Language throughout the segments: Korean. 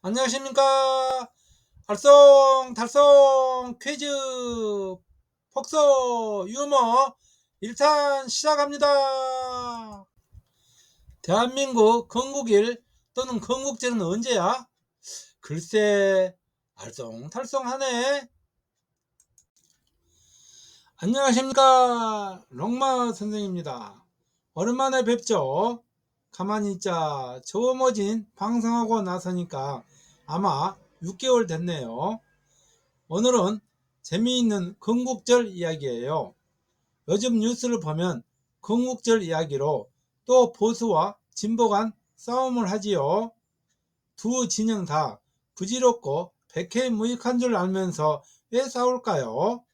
안녕하십니까. 알쏭달쏭 퀴즈 폭소 유머 1탄 시작합니다. 대한민국 건국일 또는 건국제는 언제야? 글쎄 알쏭달쏭하네. 안녕하십니까. 롱마 선생입니다. 오랜만에 뵙죠. 가만히 있자 저머진 방송하고 나서니까 아마 6개월 됐네요. 오늘은 재미있는 건국절 이야기예요. 요즘 뉴스를 보면 건국절 이야기로 또 보수와 진보 간 싸움을 하지요. 두 진영 다 부질없고 백해무익한 줄 알면서 왜 싸울까요?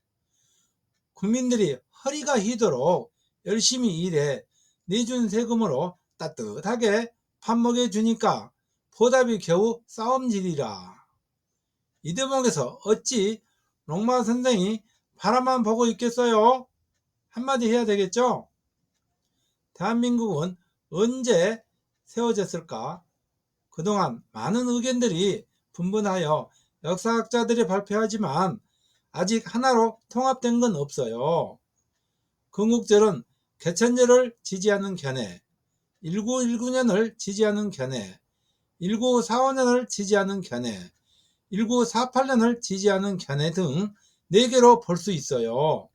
국민들이 허리가 휘도록 열심히 일해 내준 세금으로 따뜻하게 밥 먹여주니까 보답이 겨우 싸움질이라. 이 대목에서 어찌 롱마 선생이 바라만 보고 있겠어요? 한마디 해야 되겠죠? 대한민국은 언제 세워졌을까? 그동안 많은 의견들이 분분하여 역사학자들이 발표하지만 아직 하나로 통합된 건 없어요. 건국절은 개천절을 지지하는 견해, 1919년을 지지하는 견해, 1945년을 지지하는 견해, 1948년을 지지하는 견해 등 4개로 볼 수 있어요.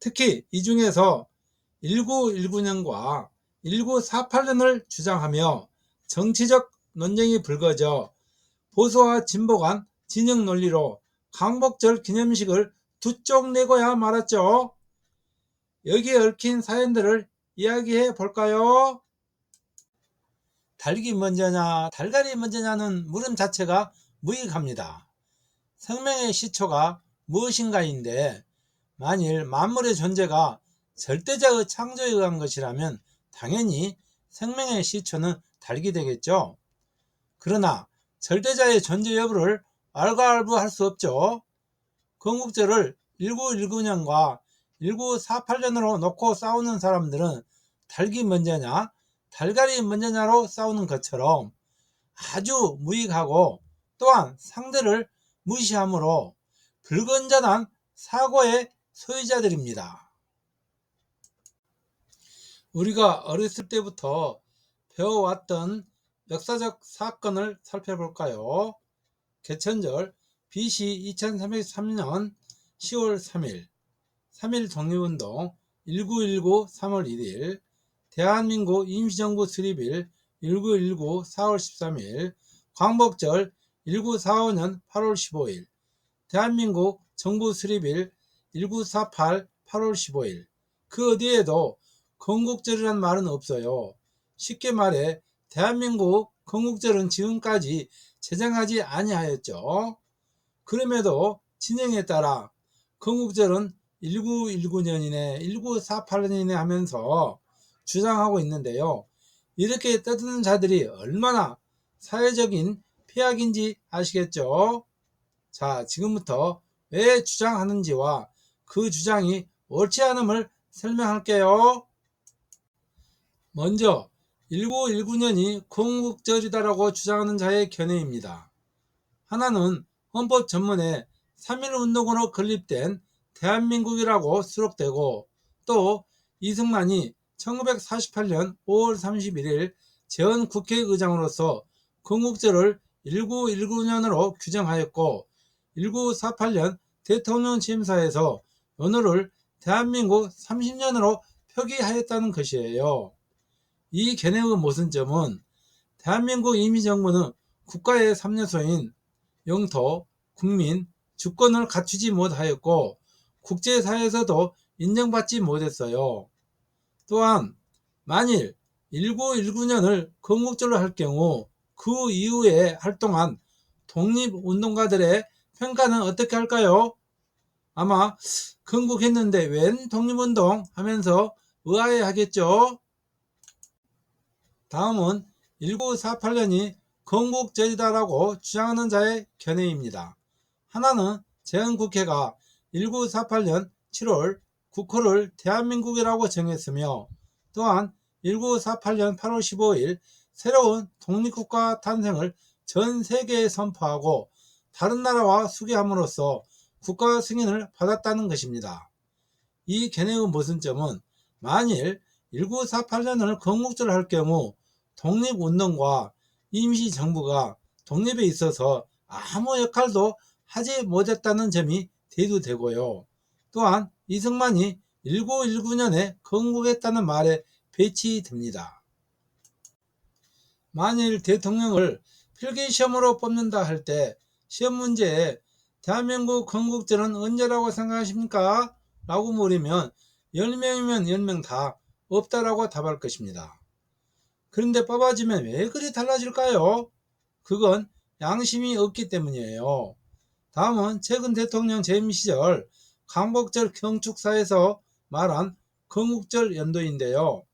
특히 이 중에서 1919년과 1948년을 주장하며 정치적 논쟁이 불거져 보수와 진보 간 진영 논리로 광복절 기념식을 두 쪽 내고야 말았죠. 여기에 얽힌 사연들을 이야기해 볼까요? 닭이 먼저냐 달걀이 먼저냐는 물음 자체가 무익합니다. 생명의 시초가 무엇인가인데 만일 만물의 존재가 절대자의 창조에 의한 것이라면 당연히 생명의 시초는 닭이 되겠죠. 그러나 절대자의 존재 여부를 알과알부할 수 없죠. 건국절을 1919년과 1948년으로 놓고 싸우는 사람들은 닭이 먼저냐 달걀이 먼저냐로 싸우는 것처럼 아주 무익하고 또한 상대를 무시하므로 불건전한 사고의 소유자들입니다. 우리가 어렸을 때부터 배워왔던 역사적 사건을 살펴볼까요? 개천절 BC 2303년 10월 3일 3.1 독립운동 1919 3월 1일 대한민국 임시정부 수립일 1919 4월 13일 광복절 1945년 8월 15일 대한민국 정부 수립일 1948 8월 15일 그 어디에도 건국절이란 말은 없어요. 쉽게 말해 대한민국 건국절은 지금까지 제정하지 아니하였죠. 그럼에도 진영에 따라 건국절은 1919년이네 1948년이네 하면서 주장하고 있는데요. 이렇게 떠드는 자들이 얼마나 사회적인 폐악인지 아시겠죠? 자, 지금부터 왜 주장하는지와 그 주장이 옳지 않음을 설명할게요. 먼저 1919년이 건국절이다라고 주장하는 자의 견해입니다. 하나는 헌법 전문에 3.1운동으로 건립된 대한민국이라고 수록되고 또 이승만이 1948년 5월 31일 재헌국회의장으로서 건국절을 1919년으로 규정하였고 1948년 대통령 취임사에서 연호를 대한민국 30년으로 표기하였다는 것이에요. 이 견해의 모순점은 대한민국 임시정부는 국가의 3요소인 영토, 국민, 주권을 갖추지 못하였고 국제사회에서도 인정받지 못했어요. 또한 만일 1919년을 건국절로 할 경우 그 이후에 활동한 독립운동가들의 평가는 어떻게 할까요? 아마 건국했는데 웬 독립운동 하면서 의아해 하겠죠. 다음은 1948년이 건국절이다라고 주장하는 자의 견해입니다. 하나는 재헌국회가 1948년 7월 국호를 대한민국이라고 정했으며 또한 1948년 8월 15일 새로운 독립국가 탄생을 전 세계에 선포하고 다른 나라와 수교함으로써 국가 승인을 받았다는 것입니다. 이 개념의 모순점은 만일 1948년을 건국절로 할 경우 독립운동과 임시정부가 독립에 있어서 아무 역할도 하지 못했다는 점이 대두되고요. 또한 이승만이 1919년에 건국했다는 말에 배치됩니다. 만일 대통령을 필기시험으로 뽑는다 할 때 시험 문제에 대한민국 건국절은 언제라고 생각하십니까? 라고 물으면 10명이면 10명 다 없다라고 답할 것입니다. 그런데 뽑아주면 왜 그리 달라질까요? 그건 양심이 없기 때문이에요. 다음은 최근 대통령 재임 시절 광복절 경축사에서 말한 건국절 연도인데요.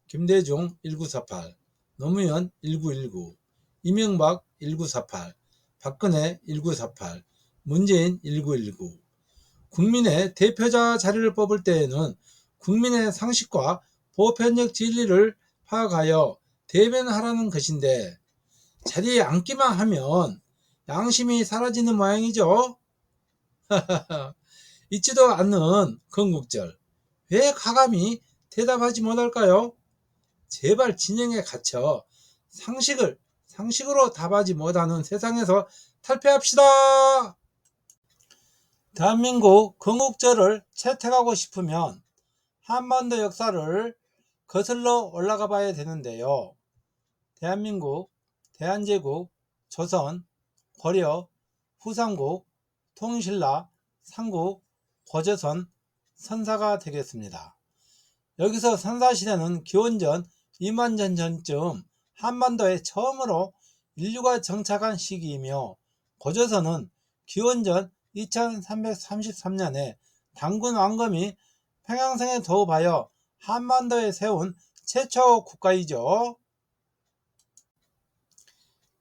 김대중 1948, 노무현 1919, 이명박 1948, 박근혜 1948, 문재인 1919. 국민의 대표자 자리를 뽑을 때에는 국민의 상식과 보편적 진리를 파악하여 대변하라는 것인데 자리에 앉기만 하면 양심이 사라지는 모양이죠. 있지도 않는 건국절, 왜 가감히 대답하지 못할까요? 제발 진영에 갇혀 상식으로 답하지 못하는 세상에서 탈피합시다. 대한민국 건국절을 채택하고 싶으면 한반도 역사를 거슬러 올라가 봐야 되는데요. 대한민국, 대한제국, 조선, 고려, 후삼국, 통신라, 삼국, 고조선, 선사가 되겠습니다. 여기서 선사시대는 기원전 2만년 전쯤 한반도에 처음으로 인류가 정착한 시기이며 고조선은 기원전 2333년에 단군 왕검이 평양성에 도읍하여 한반도에 세운 최초 국가이죠.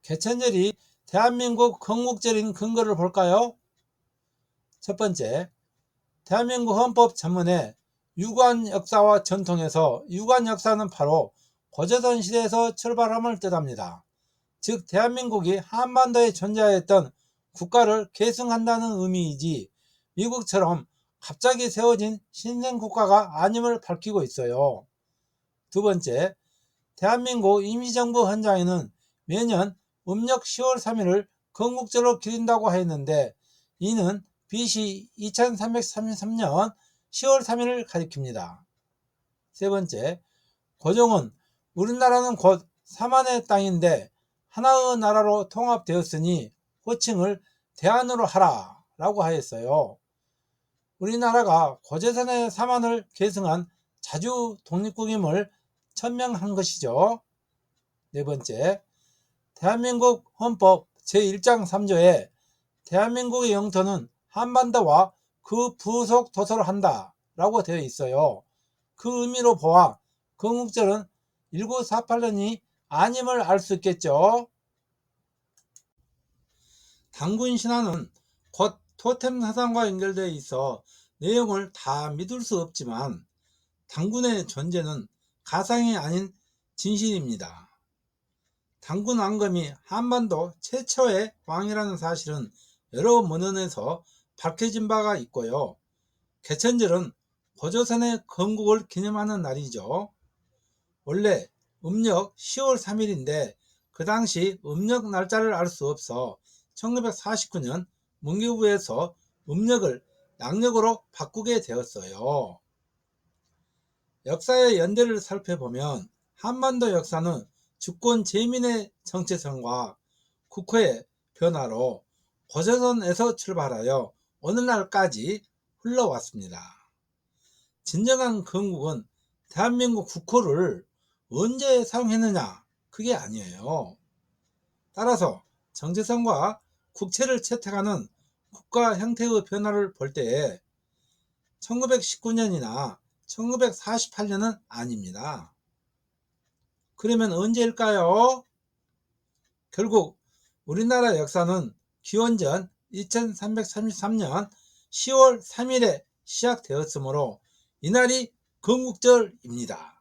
개천절이 대한민국 건국절인 근거를 볼까요? 첫 번째, 대한민국 헌법 전문에 유관 역사와 전통에서 유관 역사는 바로 고조선 시대에서 출발함을 뜻합니다. 즉 대한민국이 한반도에 존재하였던 국가를 계승한다는 의미이지 미국처럼 갑자기 세워진 신생국가가 아님을 밝히고 있어요. 두 번째, 대한민국 임시정부 헌장에는 매년 음력 10월 3일을 건국절로 기린다고 하였는데 이는 BC 2333년 10월 3일을 가리킵니다. 세 번째, 고종은 우리나라는 곧 삼한의 땅인데 하나의 나라로 통합되었으니 호칭을 대한으로 하라 라고 하였어요. 우리나라가 고조선의 삼한을 계승한 자주 독립국임을 천명한 것이죠. 네 번째, 대한민국 헌법 제1장 3조에 대한민국의 영토는 한반도와 그 부속 도서로 한다 라고 되어 있어요. 그 의미로 보아 건국절은 1948년이 아님을 알 수 있겠죠. 단군 신화는 곧 토템 사상과 연결되어 있어 내용을 다 믿을 수 없지만 단군의 존재는 가상이 아닌 진실입니다. 단군 왕검이 한반도 최초의 왕이라는 사실은 여러 문헌에서 밝혀진 바가 있고요. 개천절은 고조선의 건국을 기념하는 날이죠. 원래 음력 10월 3일인데 그 당시 음력 날짜를 알 수 없어 1949년 문교부에서 음력을 양력으로 바꾸게 되었어요. 역사의 연대를 살펴보면 한반도 역사는 주권 재민의 정체성과 국호의 변화로 고조선에서 출발하여 오늘날까지 흘러왔습니다. 진정한 건국은 대한민국 국호를 언제 사용했느냐 그게 아니에요. 따라서 정체성과 국채를 채택하는 국가 형태의 변화를 볼 때에 1919년이나 1948년은 아닙니다. 그러면 언제일까요? 결국 우리나라 역사는 기원전 2333년 10월 3일에 시작되었으므로 이날이 건국절입니다.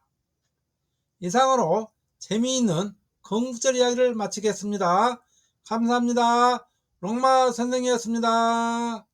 이상으로 재미있는 건국절 이야기를 마치겠습니다. 감사합니다. 롱마 선생이었습니다.